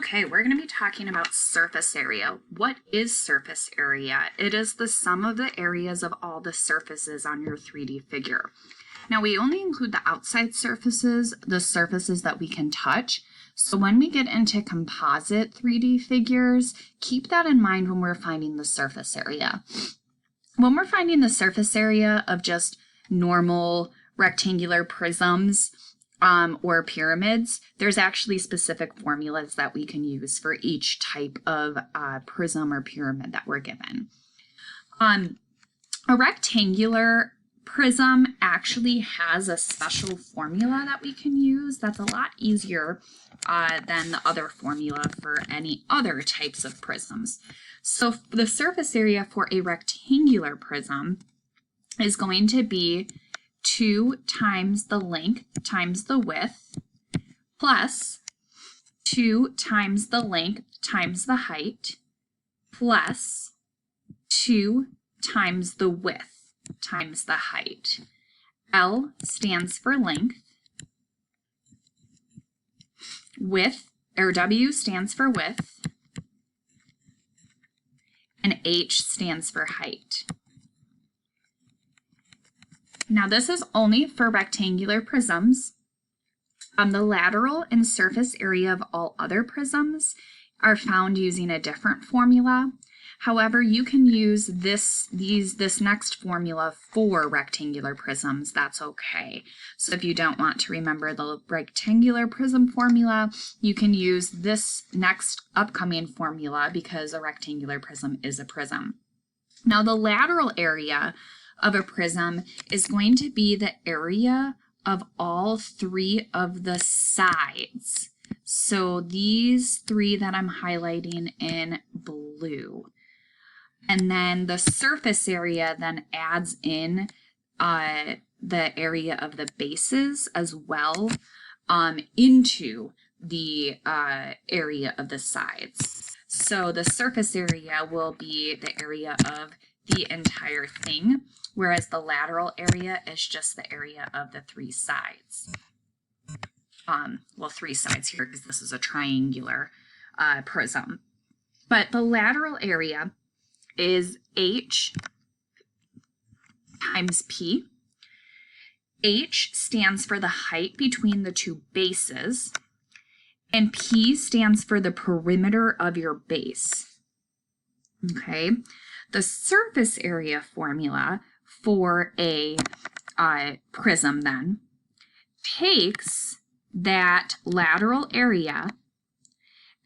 Okay, we're going to be talking about surface area. What is surface area? It is the sum of the areas of all the surfaces on your 3D figure. Now, we only include the outside surfaces, the surfaces that we can touch. So when we get into composite 3D figures, keep that in mind when we're finding the surface area. When we're finding the surface area of just normal rectangular prisms, or pyramids, there's actually specific formulas that we can use for each type of prism or pyramid that we're given. A rectangular prism actually has a special formula that we can use that's a lot easier than the other formula for any other types of prisms. So the surface area for a rectangular prism is going to be 2 times the length times the width plus 2 times the length times the height plus 2 times the width times the height. L stands for length, W stands for width, and H stands for height. Now this is only for rectangular prisms. The lateral and surface area of all other prisms are found using a different formula. However, you can use this next formula for rectangular prisms. That's okay. So if you don't want to remember the rectangular prism formula, you can use this next upcoming formula because a rectangular prism is a prism. Now the lateral area of a prism is going to be the area of all 3 of the sides. So these 3 that I'm highlighting in blue. And then the surface area then adds in the area of the bases as well into the area of the sides. So the surface area will be the area of the entire thing, whereas the lateral area is just the area of the 3 sides. Well, 3 sides here because this is a triangular prism. But the lateral area is H times P. H stands for the height between the 2 bases, and P stands for the perimeter of your base. Okay. The surface area formula for a prism then takes that lateral area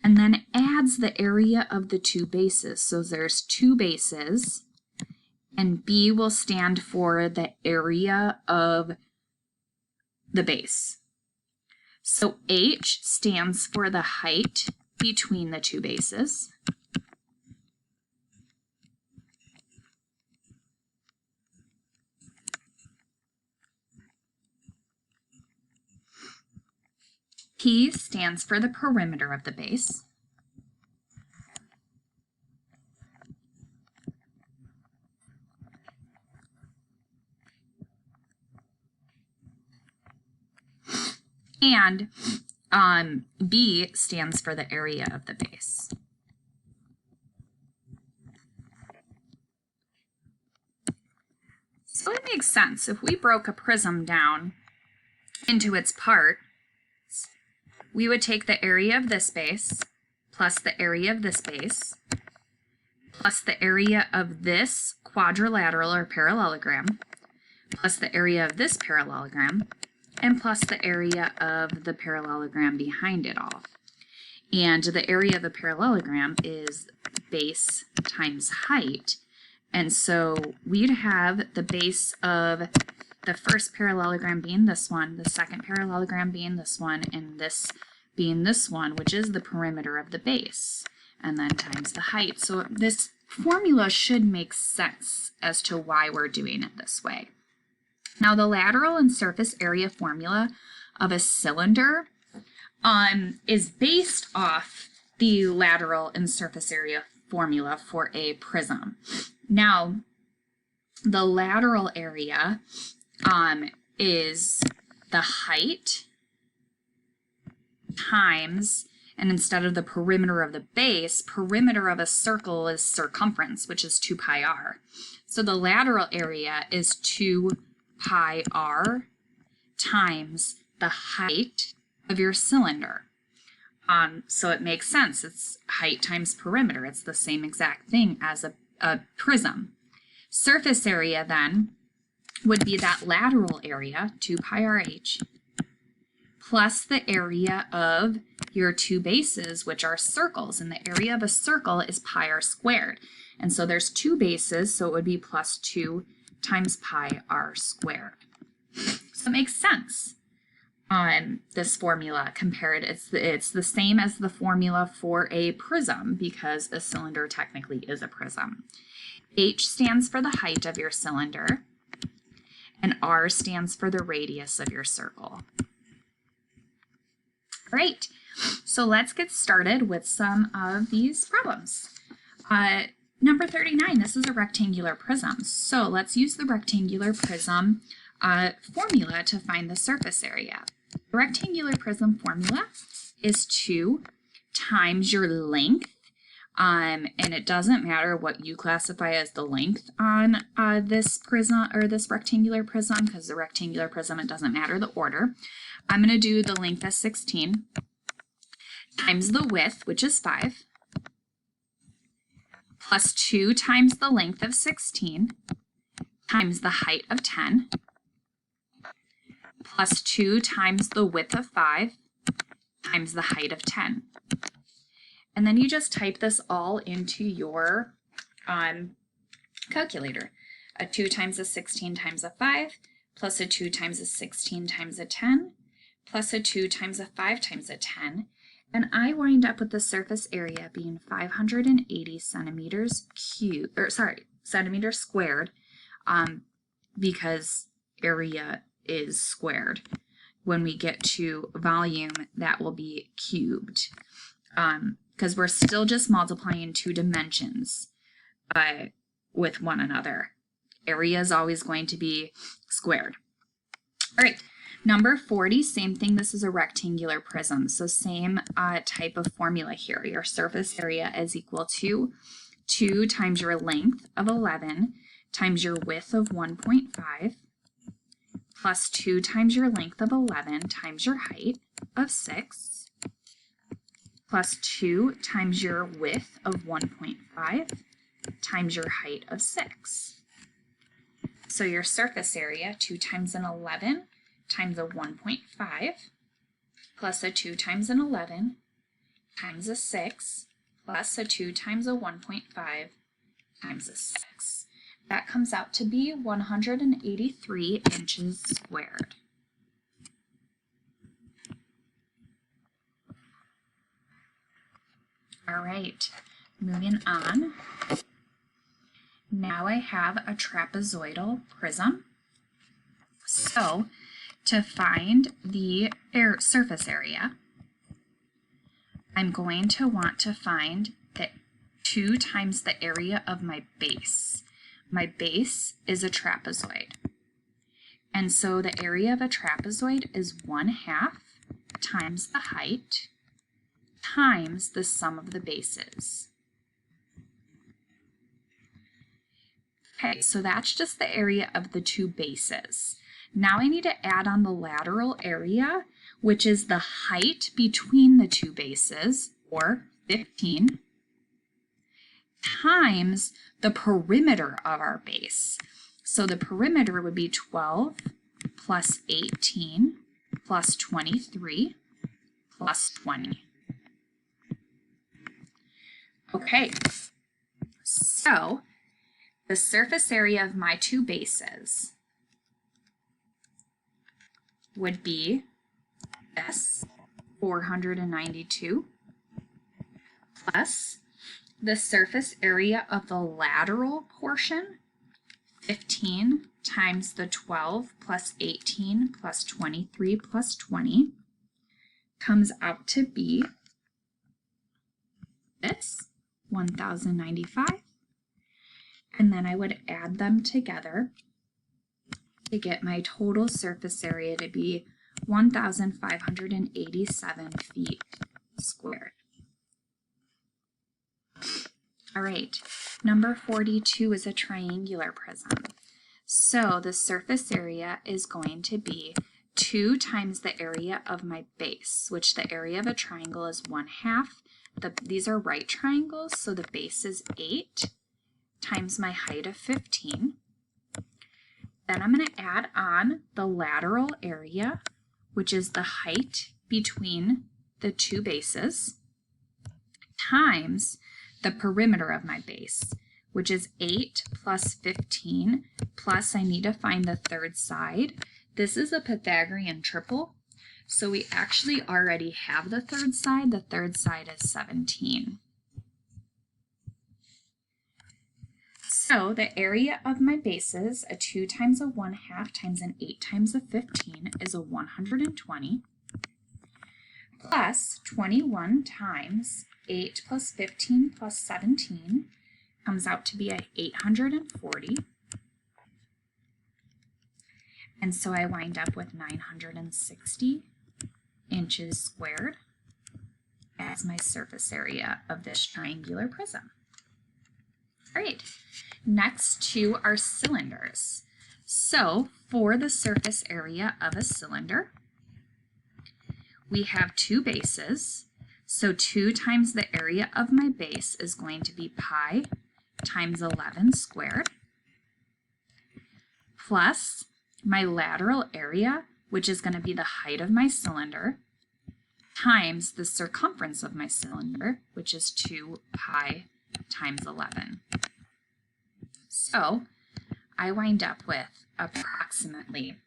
and then adds the area of the 2 bases. So there's 2 bases, and B will stand for the area of the base. So H stands for the height between the 2 bases. P stands for the perimeter of the base. And B stands for the area of the base. So it makes sense. If we broke a prism down into its parts, we would take the area of this base plus the area of this base plus the area of this quadrilateral or parallelogram plus the area of this parallelogram and plus the area of the parallelogram behind it all. And the area of the parallelogram is base times height. And so we'd have the base of the first parallelogram being this one, the second parallelogram being this one, and this being this one, which is the perimeter of the base, and then times the height. So this formula should make sense as to why we're doing it this way. Now the lateral and surface area formula of a cylinder is based off the lateral and surface area formula for a prism. Now the lateral area is the height times And instead of the perimeter of the base, perimeter of a circle is circumference, which is 2 pi r. So the lateral area is 2 pi r times the height of your cylinder. So it makes sense. It's height times perimeter. It's the same exact thing as a prism. Surface area then would be that lateral area, 2 pi rh, plus the area of your two bases, which are circles. And the area of a circle is pi r squared. And so there's two bases, so it would be plus 2 times pi r squared. So it makes sense. This formula compared, it's the same as the formula for a prism because a cylinder technically is a prism. H stands for the height of your cylinder, and R stands for the radius of your circle. All right, so let's get started with some of these problems. Number 39, this is a rectangular prism. So let's use the rectangular prism formula to find the surface area. The rectangular prism formula is 2 times your length, and it doesn't matter what you classify as the length on this prism or this rectangular prism, because the rectangular prism, it doesn't matter the order. I'm going to do the length as 16 times the width, which is 5, plus 2 times the length of 16 times the height of 10, plus 2 times the width of 5 times the height of 10. And then you just type this all into your calculator. A 2 times a 16 times a 5, plus a 2 times a 16 times a 10, plus a 2 times a 5 times a 10. And I wind up with the surface area being 580 centimeters squared, because area is squared. When we get to volume, that will be cubed, because we're still just multiplying two dimensions with one another. Area is always going to be squared. All right, number 40, same thing. This is a rectangular prism, so same type of formula here. Your surface area is equal to 2 times your length of 11 times your width of 1.5, plus 2 times your length of 11 times your height of 6, plus 2 times your width of 1.5 times your height of 6. So your surface area, 2 times an 11 times a 1.5, plus a 2 times an 11 times a 6, plus a 2 times a 1.5 times a 6. That comes out to be 183 inches squared. All right, moving on. Now I have a trapezoidal prism. So to find the surface area, I'm going to want to find the 2 times the area of my base. My base is a trapezoid. And so the area of a trapezoid is 1/2 times the height times the sum of the bases. Okay, so that's just the area of the two bases. Now I need to add on the lateral area, which is the height between the two bases, or 15, times the perimeter of our base. So the perimeter would be 12 plus 18 plus 23 plus 20. Okay, so the surface area of my two bases would be this, 492, plus the surface area of the lateral portion, 15 times the 12 plus 18 plus 23 plus 20, comes out to be this, 1,095. And then I would add them together to get my total surface area to be 1,587 feet squared. All right, number 42 is a triangular prism. So the surface area is going to be 2 times the area of my base, which the area of a triangle is 1/2. These are right triangles, so the base is 8 times my height of 15. Then I'm going to add on the lateral area, which is the height between the two bases, times the perimeter of my base, which is 8 plus 15, plus I need to find the third side. This is a Pythagorean triple, so we actually already have the third side. The third side is 17. So the area of my bases, a 2 times a 1/2 times an 8 times a 15 is a 120, plus 21 times 8 plus 15 plus 17 comes out to be a 840. And so I wind up with 960 inches squared as my surface area of this triangular prism. All right, next two are cylinders. So for the surface area of a cylinder, we have two bases. So 2 times the area of my base is going to be pi times 11 squared, plus my lateral area, which is going to be the height of my cylinder, times the circumference of my cylinder, which is 2 pi times 11. So I wind up with approximately,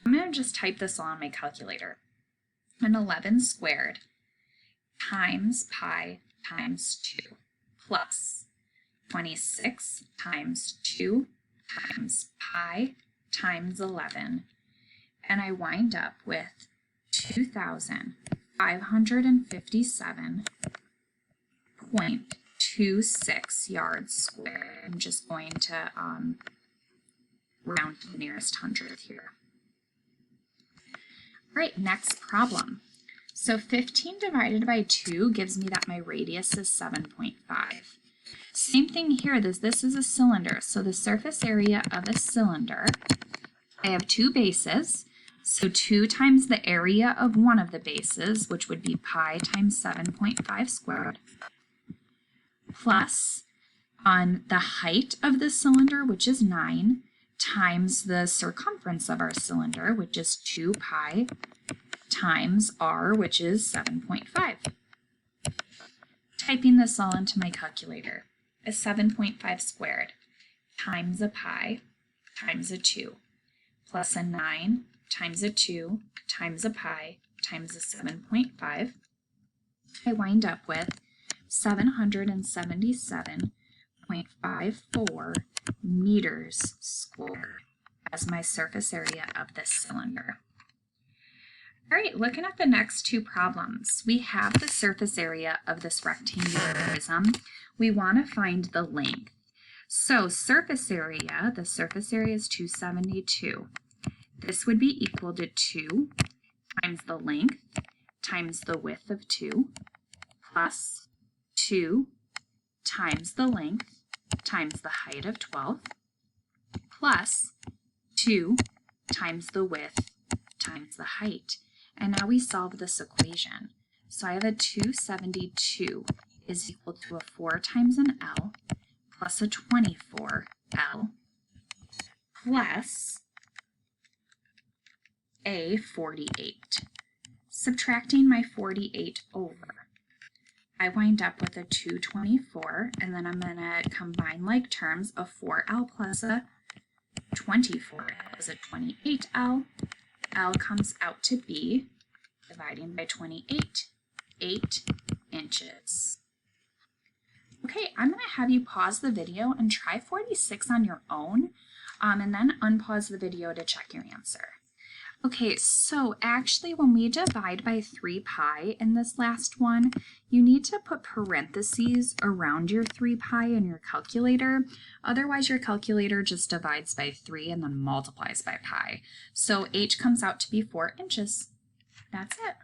I'm going to just type this all on my calculator, an 11 squared times pi times 2 plus 26 times 2 times pi times 11, and I wind up with 2,557.26 yards squared. I'm just going to round to the nearest hundredth here. All right, next problem. So 15 divided by 2 gives me that my radius is 7.5. Same thing here, this is a cylinder. So the surface area of a cylinder, I have two bases. So 2 times the area of one of the bases, which would be pi times 7.5 squared, plus on the height of the cylinder, which is 9, times the circumference of our cylinder, which is 2 pi times r, which is 7.5. Typing this all into my calculator, a 7.5 squared times a pi times a 2 plus a 9 times a 2 times a pi times a 7.5, I wind up with 777.54 meters squared as my surface area of this cylinder. All right, looking at the next two problems, we have the surface area of this rectangular prism. We want to find the length. So surface area, the surface area is 272. This would be equal to 2 times the length times the width of 2 plus 2 times the length times the height of 12 plus 2 times the width times the height. And now we solve this equation. So I have a 272 is equal to a 4 times an L plus a 24L plus a 48. Subtracting my 48 over, I wind up with a 224, and then I'm going to combine like terms. A 4L plus a 24 is a 28L. L comes out to be, dividing by 28, 8 inches. Okay, I'm going to have you pause the video and try 46 on your own, and then unpause the video to check your answer. Okay, so actually when we divide by 3 pi in this last one, you need to put parentheses around your 3 pi in your calculator. Otherwise, your calculator just divides by 3 and then multiplies by pi. So h comes out to be 4 inches. That's it.